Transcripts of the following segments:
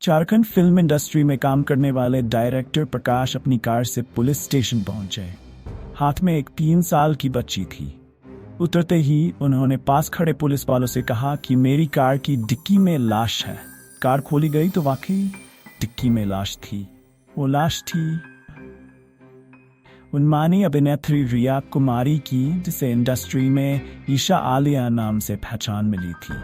Jharkhand film industry में काम करने वाले डायरेक्टर प्रकाश अपनी कार से पुलिस स्टेशन पहुंचे। हाथ में एक 3 साल की बच्ची थी। उतरते ही उन्होंने पास खड़े पुलिस वालों से कहा कि मेरी कार की डिक्की में लाश है। कार खोली गई तो वाकई डिक्की में लाश थी। वो लाश थी उन्मानी अभिनेत्री रिया कुमारी की, जिसे इंडस्ट्री में ईशा आलिया नाम से पहचान मिली थी।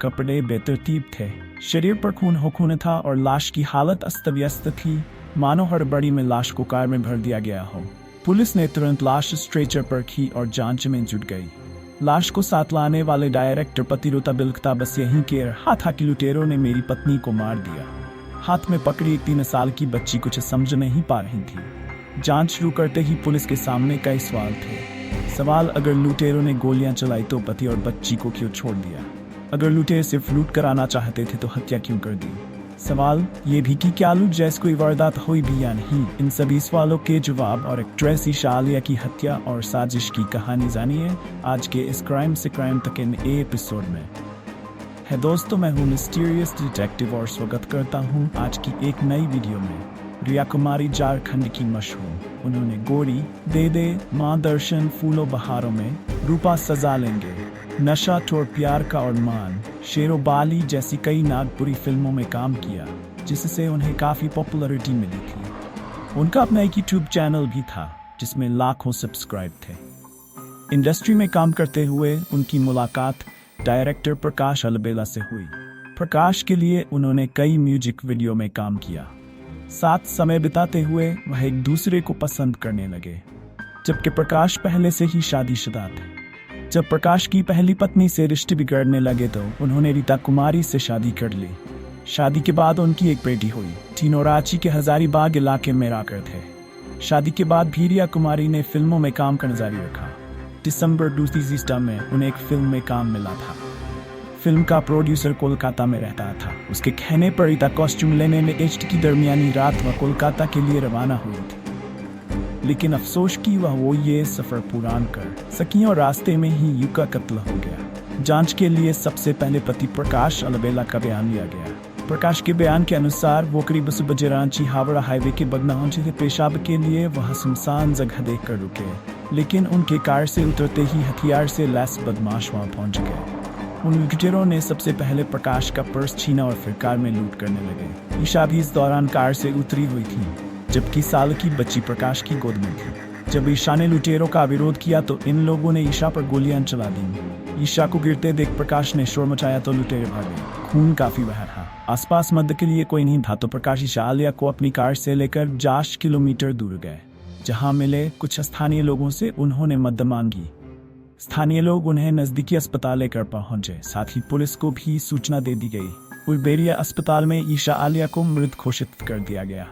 कपड़े बेतरतीब थे, शरीर पर खून हो खून था और लाश की हालत अस्त व्यस्त थी, मानो हड़बड़ी में लाश को कार में भर दिया गया हो। पुलिस ने तुरंत लाश स्ट्रेचर पर की और जांच में जुट गई। लाश को साथ लाने वाले डायरेक्टर पतिरोता बिलखता बस यहीं के हाथा की लुटेरों ने मेरी पत्नी को मार दिया। हाथ में पकड़ी एक 3 साल की बच्ची कुछ समझ नहीं पा रही थी। जांच शुरू करते ही पुलिस के सामने कई सवाल थे। सवाल, अगर लुटेरों ने गोलियां चलाई तो पति और बच्ची को क्यों छोड़ दिया? अगर लुटेरे सिर्फ लूट कराना चाहते थे तो हत्या क्यों कर दी? सवाल ये भी कि क्या लूट जैसे कोई वारदात हुई भी या नहीं? इन सभी सवालों के जवाब और एक्ट्रेस ईशा आलिया की हत्या और साजिश की कहानी जानिए आज के इस क्राइम से क्राइम तक इन एपिसोड में। है दोस्तों, मैं हूँ मिस्टीरियस डिटेक्टिव और स्वागत करता हूँ आज की एक नई वीडियो में। रिया कुमारी झारखंड की मशहूर, उन्होंने गोरी, दे दे, माँ दर्शन, फूलों बहारों में, रूपा सजा लेंगे, नशा चोर प्यार का और मान, शेरो बाली जैसी कई नागपुरी फिल्मों में काम किया, जिससे उन्हें काफ़ी पॉपुलैरिटी मिली थी। उनका अपना एक यूट्यूब चैनल भी था जिसमें लाखों सब्सक्राइब थे। इंडस्ट्री में काम करते हुए उनकी मुलाकात डायरेक्टर प्रकाश अलबेला से हुई। प्रकाश के लिए उन्होंने कई म्यूजिक वीडियो में काम किया। साथ समय बिताते हुए वह एक दूसरे को पसंद करने लगे, जबकि प्रकाश पहले से ही शादीशुदा थे। जब प्रकाश की पहली पत्नी से रिश्ते बिगड़ने लगे तो उन्होंने रीता कुमारी से शादी कर ली। शादी के बाद उनकी एक बेटी हुई। तीनों रांची के हजारीबाग इलाके में रहकर थे। शादी के बाद भी रिया कुमारी ने फिल्मों में काम करना जारी रखा। दिसंबर 2020 में उन्हें एक फिल्म में काम मिला था। फिल्म का प्रोड्यूसर कोलकाता में रहता था। उसके कहने पर रीता कॉस्ट्यूम लेने में एचट की दरमियानी रात वह कोलकाता के लिए रवाना हुई थी, लेकिन अफसोस कि वो ये सफर पूरा कर सकी और रास्ते में ही यू का कत्ल हो गया। जांच के लिए सबसे पहले पति प्रकाश अलबेला का बयान लिया गया। प्रकाश के बयान के अनुसार वो करीब 10 बजे रांची हावड़ा हाईवे के बगनाहन से पेशाब के लिए वह सुनसान जगह देखकर रुके, लेकिन उनके कार से उतरते ही हथियार से लैस बदमाश वहां पहुंच गए। उन लुटेरों ने सबसे पहले प्रकाश का पर्स छीना और फिर कार में लूट करने लगे। ईशा भी इस दौरान कार से उतरी हुई थी, जबकि साल की बच्ची प्रकाश की गोद में थी। जब ईशा ने लुटेरों का विरोध किया तो इन लोगों ने ईशा पर गोलियां चला दी। ईशा को गिरते देख प्रकाश ने शोर मचाया तो लुटेरे भागे। खून काफी बह था। आसपास मदद के लिए कोई नहीं था तो प्रकाश ईशा आलिया को अपनी कार से लेकर 50 किलोमीटर दूर गए। जहां मिले कुछ स्थानीय लोगों से उन्होंने मदद मांगी। स्थानीय लोग उन्हें नजदीकी अस्पताल लेकर पहुंचे। साथ ही पुलिस को भी सूचना दे दी गई। उलबेरिया अस्पताल में ईशा आलिया को मृत घोषित कर दिया गया।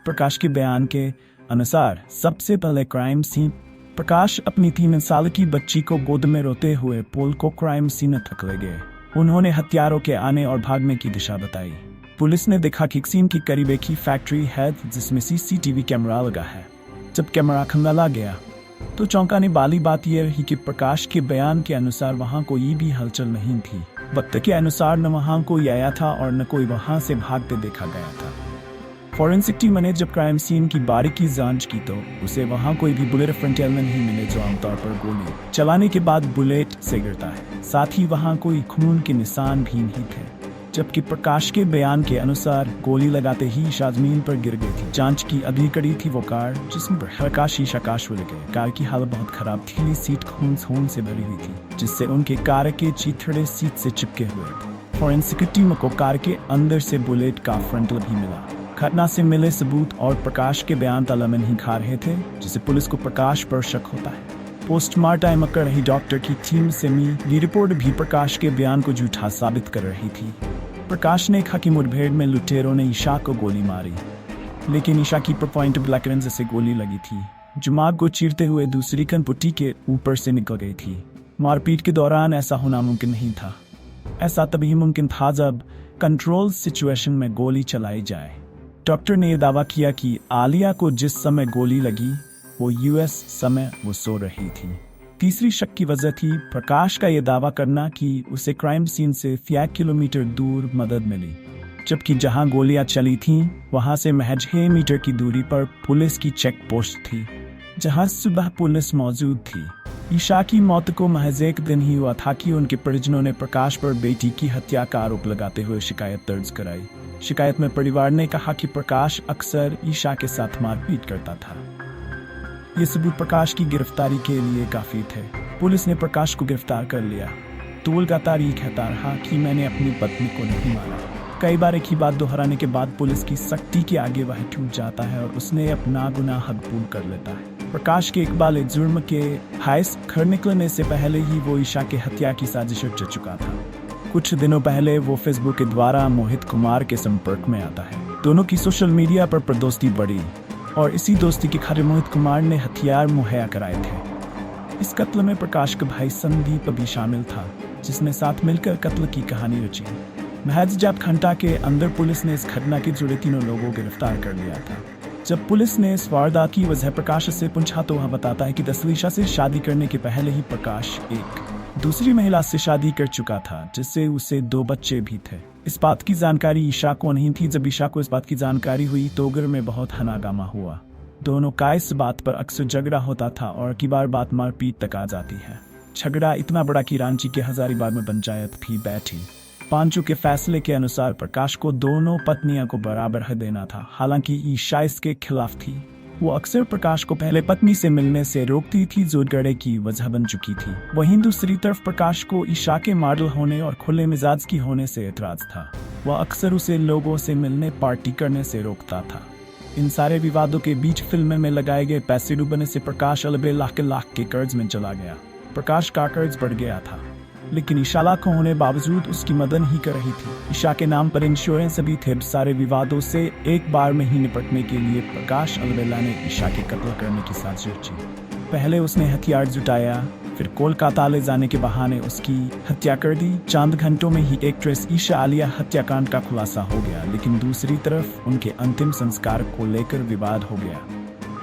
प्रकाश के बयान के अनुसार सबसे पहले क्राइम सीन, प्रकाश अपनी 3 साल की बच्ची को गोद में रोते हुए पुल को क्राइम सीन तक ले गए। उन्होंने हत्यारों के आने और भागने की दिशा बताई। पुलिस ने देखा कि सीन के करीब एक ही फैक्ट्री है जिसमें CCTV कैमरा लगा है। जब कैमरा खंगाला गया तो चौंकाने वाली बात यह रही कि प्रकाश के बयान के अनुसार वहां कोई भी हलचल नहीं थी। वक्त के अनुसार न वहां कोई आया था और न कोई वहां से भागते देखा गया था। फॉरेंसिक टीम ने जब क्राइम सीन की बारीकी जांच की तो उसे वहां कोई भी बुलेट फ्रंटियल नहीं मिले, जो आमतौर पर गोली चलाने के बाद बुलेट से गिरता है। साथ ही वहां कोई खून के निशान भी नहीं थे, जबकि प्रकाश के बयान के अनुसार गोली लगाते ही ईशा जमीन पर गिर गई थी। जांच की अगली कड़ी थी वो कार जिसमें प्रकाश ईशा काश हो गए। कार की हालत बहुत खराब थी। सीट खून से भरी हुई थी, जिससे उनके कार के चीथड़े सीट से चिपके हुए थे। फॉरेंसिक टीम को कार के अंदर से बुलेट का फ्रंटल भी मिला। घटना से मिले सबूत और प्रकाश के बयान तालमेल में नहीं खा रहे थे, जिससे पुलिस को प्रकाश पर शक होता है। पोस्टमार्टम कर रही डॉक्टर की टीम से मिली रिपोर्ट भी प्रकाश के बयान को झूठा साबित कर रही थी। प्रकाश ने कहा कि मुठभेड़ में लुटेरों ने ईशा को गोली मारी, लेकिन ईशा की पॉइंट ब्लैक रेंज से गोली लगी थी, जो मार्ग को चीरते हुए दूसरी कनपट्टी के ऊपर से निकल गई थी। मारपीट के दौरान ऐसा होना मुमकिन नहीं था। ऐसा तभी मुमकिन था जब कंट्रोल सिचुएशन में गोली चलाई जाए। डॉक्टर ने दावा किया कि आलिया को जिस समय गोली लगी वो US समय वो सो रही थी। तीसरी शक की वजह थी प्रकाश का यह दावा करना कि उसे क्राइम सीन से 1 किलोमीटर दूर मदद मिली। जबकि जहां गोलियां चली थीं वहां से महज 6 मीटर की दूरी पर पुलिस की चेक पोस्ट थी, जहां सुबह पुलिस मौजूद थी। ईशा की मौत को महज एक दिन ही हुआ था कि उनके परिजनों ने प्रकाश पर बेटी की हत्या का आरोप लगाते हुए शिकायत दर्ज कराई। शिकायत में परिवार ने कहा कि प्रकाश अक्सर ईशा के साथ मारपीट करता था। ये सबूत प्रकाश की गिरफ्तारी के लिए काफी थे। पुलिस ने प्रकाश को गिरफ्तार कर लिया। तो तारीख कहता रहा कि मैंने अपनी पत्नी को नहीं मारा। कई बार एक ही बात दोहराने के बाद पुलिस की सख्ती के आगे वह टूट जाता है और उसने अपना गुनाह कबूल कर लेता है। प्रकाश के इकबाल जुर्म के हाइस खर निकलने से पहले ही वो ईशा के हत्या की साजिश रच चुका था। कुछ दिनों पहले वो फेसबुक के द्वारा मोहित कुमार के संपर्क में आता है। दोनों की सोशल मीडिया पर दोस्ती बढ़ी और इसी दोस्ती के खातिर मोहित कुमार ने हथियार मुहैया कराए थे। इस कत्ल में प्रकाश का भाई संदीप भी शामिल था, जिसने साथ मिलकर कत्ल की कहानी रची। महज जब घंटा के अंदर पुलिस ने इस घटना के जुड़े तीनों लोगों को गिरफ्तार कर लिया था। जब पुलिस ने इस वारदात की वजह प्रकाश से पूछा तो वह बताता है कि दसवीं से शादी करने के पहले ही प्रकाश एक दूसरी महिला से शादी कर चुका था, जिससे उसे 2 बच्चे भी थे। इस बात की जानकारी ईशा को नहीं थी। जब ईशा को इस बात की जानकारी हुई तो घर में बहुत हंगामा हुआ। दोनों का इस बात पर अक्सर झगड़ा होता था और की बार बात मारपीट तक आ जाती है। झगड़ा इतना बड़ा कि रांची के हजारीबाग में पंचायत भी बैठी। पांचों के फैसले के अनुसार प्रकाश को दोनों पत्नियों को बराबर हक देना था। हालांकि ईशा इसके खिलाफ थी। वो अक्सर प्रकाश को पहले पत्नी से मिलने से रोकती थी, जो झगड़े की वजह बन चुकी थी। वहीं दूसरी तरफ प्रकाश को ईशा के मॉडल होने और खुले मिजाज की होने से एतराज था। वह अक्सर उसे लोगों से मिलने, पार्टी करने से रोकता था। इन सारे विवादों के बीच फिल्म में लगाए गए पैसे डूबने से प्रकाश अलबे लाख के कर्ज में चला गया। प्रकाश का कर्ज बढ़ गया था, लेकिन ईशा लाखों होने बावजूद उसकी मदद ही कर रही थी। ईशा के नाम पर इंश्योरेंस भी थे। सारे विवादों से एक बार में ही निपटने के लिए प्रकाश अलबेला ने ईशा के कत्ल करने की साजिश रची। पहले उसने हथियार जुटाया, फिर कोलकाता ले जाने के बहाने उसकी हत्या कर दी। चंद घंटों में ही एक्ट्रेस ईशा आलिया हत्याकांड का खुलासा हो गया, लेकिन दूसरी तरफ उनके अंतिम संस्कार को लेकर विवाद हो गया।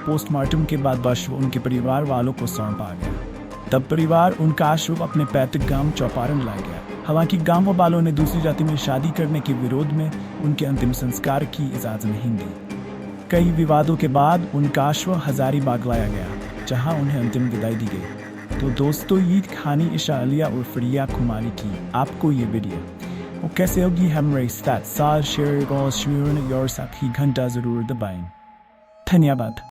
पोस्टमार्टम के बाद शव उनके परिवार वालों को सौंपा गया। तब परिवार उनका शव अपने पैतृक गांव चौपारण ला गया। हालांकि गांव वालों ने दूसरी जाति में शादी करने के विरोध में उनके अंतिम संस्कार की इजाजत नहीं दी। कई विवादों के बाद उनका शव हजारीबाग लाया गया, जहां उन्हें अंतिम विदाई दी गई। तो दोस्तों, ये कहानी ईशा आलिया और प्रिया कुमारी की। आपको ये वीडियो कैसे होगी हमारे साथ शेयर और साथ ही घंटा जरूर दबाएं। धन्यवाद।